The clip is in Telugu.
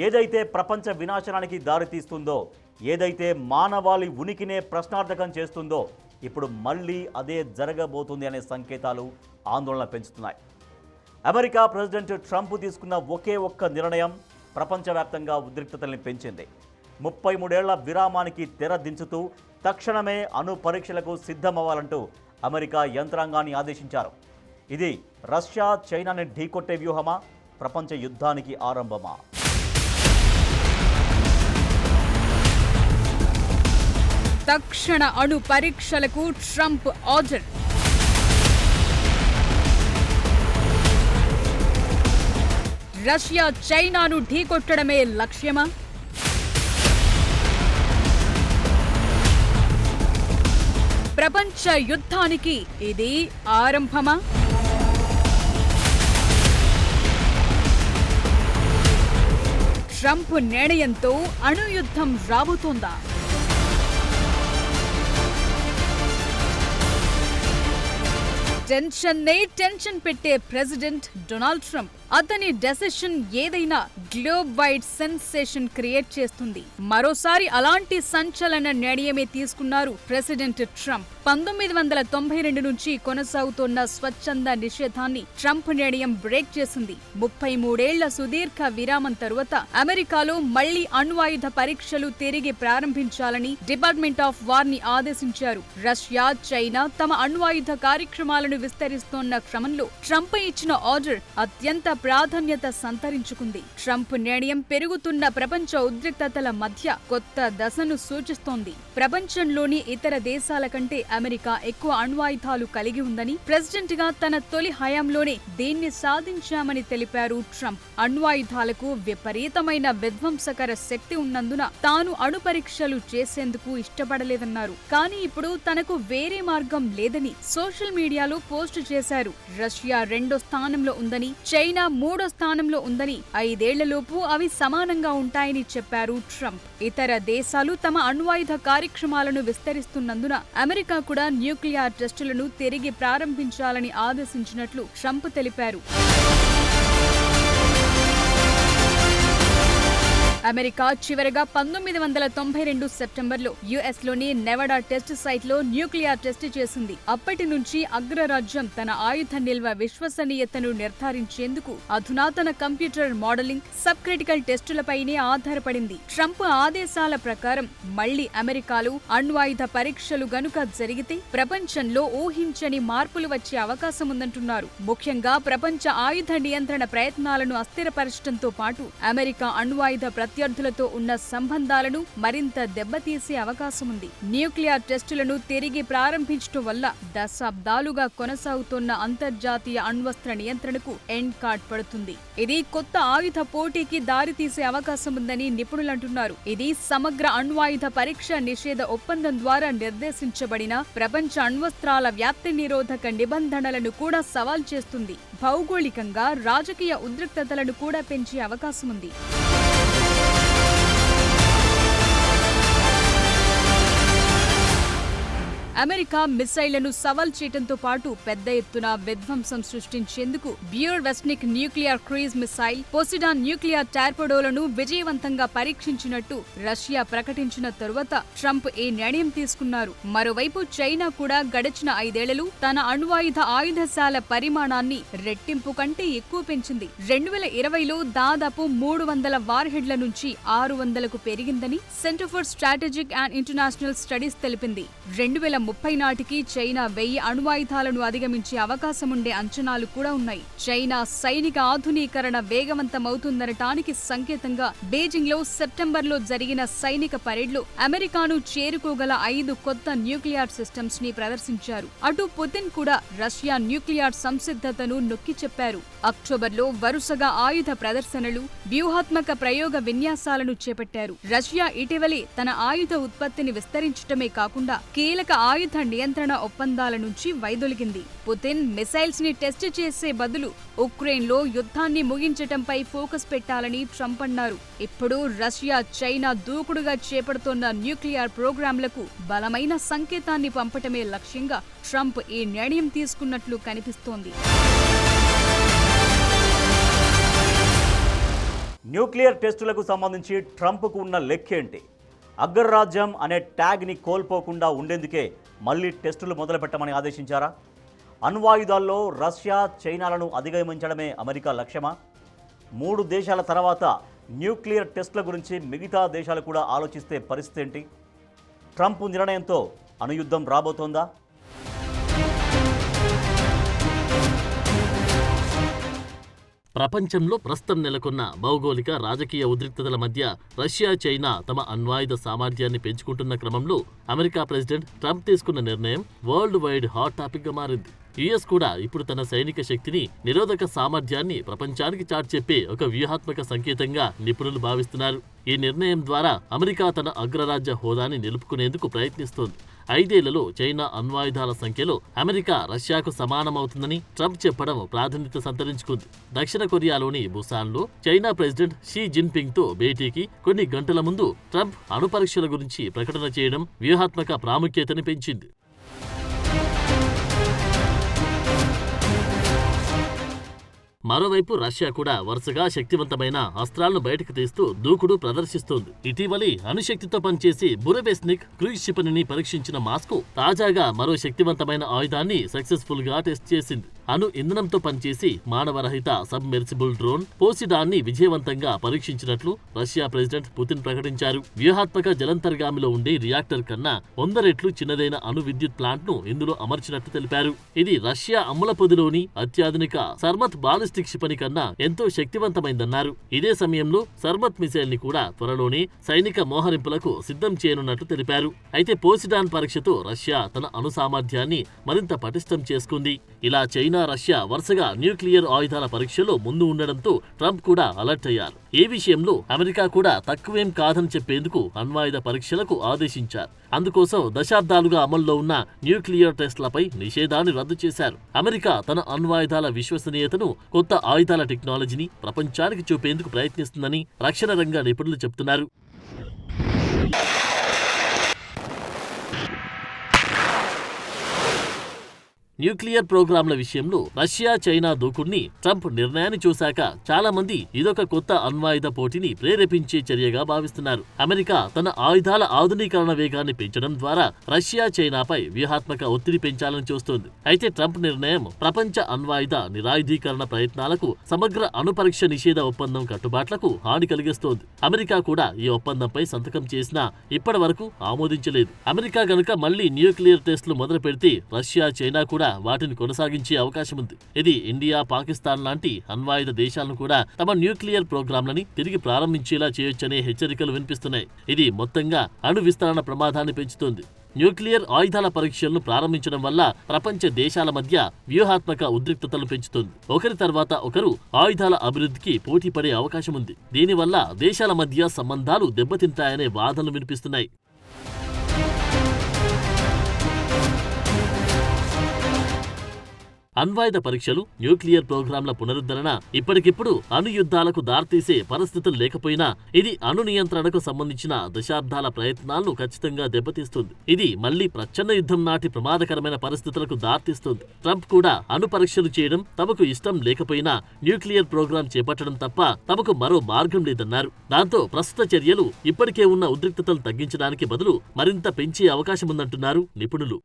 ఏదైతే ప్రపంచ వినాశనానికి దారితీస్తుందో, ఏదైతే మానవాళి ఉనికినే ప్రశ్నార్థకం చేస్తుందో ఇప్పుడు మళ్ళీ అదే జరగబోతుంది అనే సంకేతాలు ఆందోళన పెంచుతున్నాయి. అమెరికా ప్రెసిడెంట్ ట్రంప్ తీసుకున్న ఒకే ఒక్క నిర్ణయం ప్రపంచవ్యాప్తంగా ఉద్రిక్తతల్ని పెంచింది. 33 ఏళ్ల విరామానికి తెర దించుతూ తక్షణమే అణు పరీక్షలకు సిద్ధమవ్వాలంటూ అమెరికా యంత్రాంగాన్ని ఆదేశించారు. ఇది రష్యా చైనాని ఢీకొట్టే వ్యూహమా, ప్రపంచ యుద్ధానికి ఆరంభమా? తక్షణ అణు పరీక్షలకు ట్రంప్ ఆర్డర్. రష్యా చైనాను ఢీకొట్టడమే లక్ష్యమా? ప్రపంచ యుద్ధానికి ఇది ఆరంభమా? ట్రంప్ నిర్ణయంతో అణుయుద్ధం రాబోతోందా? టెన్షన్ పెట్టే ప్రెసిడెంట్ డొనాల్డ్ ట్రంప్. అతని డెసిషన్ ఏదైనా గ్లోబ్ వైడ్ సెన్సేషన్ క్రియేట్ చేస్తుంది. మరోసారి అలాంటి సంచలన నిర్ణయమే తీసుకున్నారు ప్రెసిడెంట్ ట్రంప్. 1992 నుంచి కొనసాగుతున్న స్వచ్ఛంద నిషేధాన్ని ట్రంప్ నిర్ణయం బ్రేక్ చేసింది. 33 ఏళ్ల సుదీర్ఘ విరామం తరువాత అమెరికాలో మళ్లీ అణ్వాయుధ పరీక్షలు తిరిగి ప్రారంభించాలని డిపార్ట్మెంట్ ఆఫ్ వార్ ని ఆదేశించారు. రష్యా, చైనా తమ అణ్వాయుధ కార్యక్రమాలను విస్తరిస్తోన్న క్రమంలో ట్రంప్ ఇచ్చిన ఆర్డర్ అత్యంత ప్రాధాన్యత సంతరించుకుంది. ట్రంప్ నిర్ణయం పెరుగుతున్న ప్రపంచ ఉద్రిక్తతల మధ్య కొత్త దశను సూచిస్తోంది. ప్రపంచంలోని ఇతర దేశాల కంటే అమెరికా ఎక్కువ అణ్వాయుధాలు కలిగి ఉందని, ప్రెసిడెంట్ గా తన తొలి హయాంలోనే దీన్ని సాధించామని తెలిపారు ట్రంప్. అణ్వాయుధాలకు విపరీతమైన విధ్వంసకర శక్తి ఉన్నందున తాను అణు పరీక్షలు చేసేందుకు ఇష్టపడలేదన్నారు. కానీ ఇప్పుడు తనకు వేరే మార్గం లేదని సోషల్ మీడియాలో పోస్టు చేశారు. రష్యా 2వ స్థానంలో ఉందని, చైనా 3వ స్థానంలో ఉందని, 5 ఏళ్లలోపు అవి సమానంగా ఉంటాయని చెప్పారు ట్రంప్. ఇతర దేశాలు తమ అణ్వాయుధ కార్యక్రమాలను విస్తరిస్తున్నందున అమెరికా కూడా న్యూక్లియర్ టెస్టులను తిరిగి ప్రారంభించాలని ఆదేశించినట్లు ట్రంప్ తెలిపారు. అమెరికా చివరగా 1992 సెప్టెంబర్లో యుఎస్లోని నెవాడా టెస్ట్ సైట్లో న్యూక్లియర్ టెస్ట్ చేసింది. అప్పటి నుంచి అగ్రరాజ్యం తన ఆయుధ నిల్వ విశ్వసనీయతను నిర్ధారించేందుకు అధునాతన కంప్యూటర్ మోడలింగ్, సబ్ క్రిటికల్ టెస్టులపైనే ఆధారపడింది. ట్రంప్ ఆదేశాల ప్రకారం మళ్లీ అమెరికాలో అణ్వాయుధ పరీక్షలు గనుక జరిగితే ప్రపంచంలో ఊహించని మార్పులు వచ్చే అవకాశం ఉందంటున్నారు. ముఖ్యంగా ప్రపంచ ఆయుధ నియంత్రణ ప్రయత్నాలను అస్థిరపరచడంతో పాటు అమెరికా అణ్వాయుధ ప్రత్యర్థులతో ఉన్న సంబంధాలను మరింత దెబ్బతీసే అవకాశం ఉంది. న్యూక్లియర్ టెస్టులను తిరిగి ప్రారంభించడం వల్ల దశాబ్దాలుగా కొనసాగుతున్న అంతర్జాతీయ అణ్వస్త్ర నియంత్రణకు ఎండ్ కార్డ్ పడుతుంది. ఇది కొత్త ఆయుధ పోటీకి దారితీసే అవకాశం ఉందని నిపుణులంటున్నారు. ఇది సమగ్ర అణ్వాయుధ పరీక్ష నిషేధ ఒప్పందం ద్వారా నిర్దేశించబడిన ప్రపంచ అణ్వస్త్రాల వ్యాప్తి నిరోధక నిబంధనలను కూడా సవాల్ చేస్తుంది. భౌగోళికంగా రాజకీయ ఉద్రిక్తతలను కూడా పెంచే అవకాశం ఉంది. అమెరికా మిసైళ్లను సవాల్ చేయడంతో పాటు పెద్ద ఎత్తున విధ్వంసం సృష్టించేందుకు Burevestnik nuclear cruise missile, Poseidon nuclear టార్పెడోలను విజయవంతంగా పరీక్షించినట్టు రష్యా ప్రకటించిన తరువాత ట్రంప్ ఈ నిర్ణయం తీసుకున్నారు. మరోవైపు చైనా కూడా గడిచిన 5 ఏళ్లలో తన అణ్వాయుధ ఆయుధశాల పరిమాణాన్ని రెట్టింపు కంటే ఎక్కువ పెంచింది. 2020లో దాదాపు 300 వార్హెడ్ల నుంచి 600కు పెరిగిందని centre for strategic and international studies తెలిపింది. 2030 నాటికి చైనా 1000 అణ్వాయుధాలను అధిగమించే అవకాశముండే అంచనాలు కూడా ఉన్నాయి. చైనా సైనిక ఆధునీకరణ వేగవంతమవుతుందనటానికి సంకేతంగా బీజింగ్ లో సెప్టెంబర్లో జరిగిన సైనిక పరేడ్లో అమెరికాను చేరుకోగల 5 కొత్త న్యూక్లియర్ సిస్టమ్స్ ని ప్రదర్శించారు. అటు పుతిన్ కూడా రష్యా న్యూక్లియర్ సంసిద్ధతను నొక్కి చెప్పారు. అక్టోబర్లో వరుసగా ఆయుధ ప్రదర్శనలు, వ్యూహాత్మక ప్రయోగ విన్యాసాలను చేపట్టారు. రష్యా ఇటీవలే తన ఆయుధ ఉత్పత్తిని విస్తరించటమే కాకుండా కీలక ఆయుధ నియంత్రణ ఒప్పందాల నుంచి వైదొలిగింది. పుతిన్ మిసైల్స్ ని టెస్ట్ చేసే బదులు ఉక్రెయిన్ లో యుద్ధాన్ని ముగించటంపై ఫోకస్ పెట్టాలని ట్రంప్ అన్నారు. ఇప్పుడు రష్యా, చైనా దూకుడుగా చేపడుతోన్న న్యూక్లియర్ ప్రోగ్రాంలకు బలమైన సంకేతాన్ని పంపటమే లక్ష్యంగా ట్రంప్ ఈ నిర్ణయం తీసుకున్నట్లు కనిపిస్తోంది. న్యూక్లియర్ టెస్టులకు సంబంధించి ట్రంప్కు ఉన్న లెక్కేంటి? అగ్రరాజ్యం అనే ట్యాగ్ని కోల్పోకుండా ఉండేందుకే మళ్ళీ టెస్టులు మొదలుపెట్టమని ఆదేశించారా? అణ్వాయుధాల్లో రష్యా, చైనాలను అధిగమించడమే అమెరికా లక్ష్యమా? 3 దేశాల తర్వాత న్యూక్లియర్ టెస్టుల గురించి మిగతా దేశాలు కూడా ఆలోచిస్తే పరిస్థితి ఏంటి? ట్రంప్ నిర్ణయంతో అణుయుద్ధం రాబోతోందా? ప్రపంచంలో ప్రస్తుతం నెలకొన్న భౌగోళిక రాజకీయ ఉద్రిక్తతల మధ్య రష్యా, చైనా తమ అణ్వాయుధ సామర్థ్యాన్ని పెంచుకుంటున్న క్రమంలో అమెరికా ప్రెసిడెంట్ ట్రంప్ తీసుకున్న నిర్ణయం వరల్డ్ వైడ్ హాట్ టాపిక్గా మారింది. యుఎస్ కూడా ఇప్పుడు తన సైనిక శక్తిని, నిరోధక సామర్థ్యాన్ని ప్రపంచానికి చాటి చెప్పే ఒక వ్యూహాత్మక సంకేతంగా నిపుణులు భావిస్తున్నారు. ఈ నిర్ణయం ద్వారా అమెరికా తన అగ్రరాజ్య హోదాని నిలుపుకునేందుకు ప్రయత్నిస్తోంది. 5 ఏళ్లలో చైనా అణ్వాయుధాల సంఖ్యలో అమెరికా రష్యాకు సమానమవుతుందని ట్రంప్ చెప్పడం ప్రాధాన్యత సంతరించుకుంది. దక్షిణ కొరియాలోని బుసాన్లో చైనా ప్రెసిడెంట్ షీ జిన్పింగ్తో భేటీకి కొన్ని గంటల ముందు ట్రంప్ అణు పరీక్షల గురించి ప్రకటన చేయడం వ్యూహాత్మక ప్రాముఖ్యతని పెంచింది. మరోవైపు రష్యా కూడా వరుసగా శక్తివంతమైన అస్త్రాలను బయటకు తీస్తూ దూకుడు ప్రదర్శిస్తోంది. ఇటీవలి అణుశక్తితో పనిచేసి బురెవెస్నిక్ క్రూయిజ్ క్షిపణిని పరీక్షించిన మాస్కో తాజాగా మరో శక్తివంతమైన ఆయుధాన్ని సక్సెస్ఫుల్ గా టెస్ట్ చేసింది. అణు ఇంధనంతో పనిచేసి మానవరహిత సబ్మెర్సిబుల్ డ్రోన్ పోసిడాన్ని విజయవంతంగా పరీక్షించినట్లు రష్యా ప్రెసిడెంట్ పుతిన్ ప్రకటించారు. వ్యూహాత్మక జలంతర్గామిలో ఉండే రియాక్టర్ కన్నా 100 రెట్లు చిన్నదైన అణు విద్యుత్ ప్లాంట్ ను ఇందులో అమర్చినట్లు తెలిపారు. ఇది రష్యా అమ్ముల పొదిలోని అత్యాధునిక సర్మత్ బాలిస్టిక్ క్షిపణి కన్నా ఎంతో శక్తివంతమైందన్నారు. ఇదే సమయంలో సర్మత్ మిసైల్ ని కూడా త్వరలోనే సైనిక మోహరింపులకు సిద్ధం చేయనున్నట్లు తెలిపారు. అయితే పోసిడాన్ పరీక్షతో రష్యా తన అణు సామర్థ్యాన్ని మరింత పటిష్టం చేసుకుంది. ఇలా చైనా, రష్యా వరుసగా న్యూక్లియర్ ఆయుధాల పరీక్షలో ముందు ఉండడంతో ట్రంప్ కూడా అలర్ట్ అయ్యారు. ఈ విషయంలో అమెరికా కూడా తక్కువేం కాదని చెప్పేందుకు అణ్వాయుధ పరీక్షలకు ఆదేశించారు. అందుకోసం దశాబ్దాలుగా అమల్లో ఉన్న న్యూక్లియర్ టెస్టులపై నిషేధాన్ని రద్దు చేశారు. అమెరికా తన అణ్వాయుధాల విశ్వసనీయతను, కొత్త ఆయుధాల టెక్నాలజీని ప్రపంచానికి చూపేందుకు ప్రయత్నిస్తుందని రక్షణ రంగ నిపుణులు చెబుతున్నారు. న్యూక్లియర్ ప్రోగ్రాంల విషయంలో రష్యా, చైనా దూకుడిని ట్రంప్ నిర్ణయాన్ని చూశాక చాలా మంది ఇదొక కొత్త అణ్వాయుధ పోటీని ప్రేరేపించే చర్యగా భావిస్తున్నారు. అమెరికా తన ఆయుధాల ఆధునీకరణ వేగాన్ని పెంచడం ద్వారా రష్యా, చైనాపై వ్యూహాత్మక ఒత్తిడి పెంచాలని చూస్తోంది. అయితే ట్రంప్ నిర్ణయం ప్రపంచ అణ్వాయుధ నిరాయుధీకరణ ప్రయత్నాలకు, సమగ్ర అణు పరీక్ష నిషేధ ఒప్పందం కట్టుబాట్లకు హాని కలిగిస్తోంది. అమెరికా కూడా ఈ ఒప్పందంపై సంతకం చేసినా ఇప్పటి వరకు ఆమోదించలేదు. అమెరికా గనుక మళ్లీ న్యూక్లియర్ టెస్టులు మొదలు పెడితే రష్యా, చైనా కూడా వాటిని కొనసాగించే అవకాశం ఉంది. ఇది ఇండియా, పాకిస్తాన్ లాంటి అణ్వాయుధ దేశాలను కూడా తమ న్యూక్లియర్ ప్రోగ్రాంలని తిరిగి ప్రారంభించేలా చేయొచ్చనే హెచ్చరికలు వినిపిస్తున్నాయి. ఇది మొత్తంగా అణు విస్తరణ ప్రమాదాన్ని పెంచుతోంది. న్యూక్లియర్ ఆయుధాల పరీక్షలను ప్రారంభించడం వల్ల ప్రపంచ దేశాల మధ్య వ్యూహాత్మక ఉద్రిక్తతలు పెంచుతోంది. ఒకరి తర్వాత ఒకరు ఆయుధాల అభివృద్ధికి పోటీ పడే అవకాశం ఉంది. దీనివల్ల దేశాల మధ్య సంబంధాలు దెబ్బతింటాయనే వాదనలు వినిపిస్తున్నాయి. అణ్వాయుధ పరీక్షలు, న్యూక్లియర్ ప్రోగ్రాంల పునరుద్ధరణ ఇప్పటికిప్పుడు అణు యుద్ధాలకు దారితీసే పరిస్థితులు లేకపోయినా ఇది అణు నియంత్రణకు సంబంధించిన దశాబ్దాల ప్రయత్నాలను ఖచ్చితంగా దెబ్బతీస్తుంది. ఇది మళ్లీ ప్రచ్ఛన్న యుద్ధం నాటి ప్రమాదకరమైన పరిస్థితులకు దారితీస్తుంది. ట్రంప్ కూడా అణు పరీక్షలు చేయడం తమకు ఇష్టం లేకపోయినా న్యూక్లియర్ ప్రోగ్రాం చేపట్టడం తప్ప తమకు మరో మార్గం లేదన్నారు. దాంతో ప్రస్తుత చర్యలు ఇప్పటికే ఉన్న ఉద్రిక్తతలు తగ్గించడానికి బదులు మరింత పెంచే అవకాశముందంటున్నారు నిపుణులు.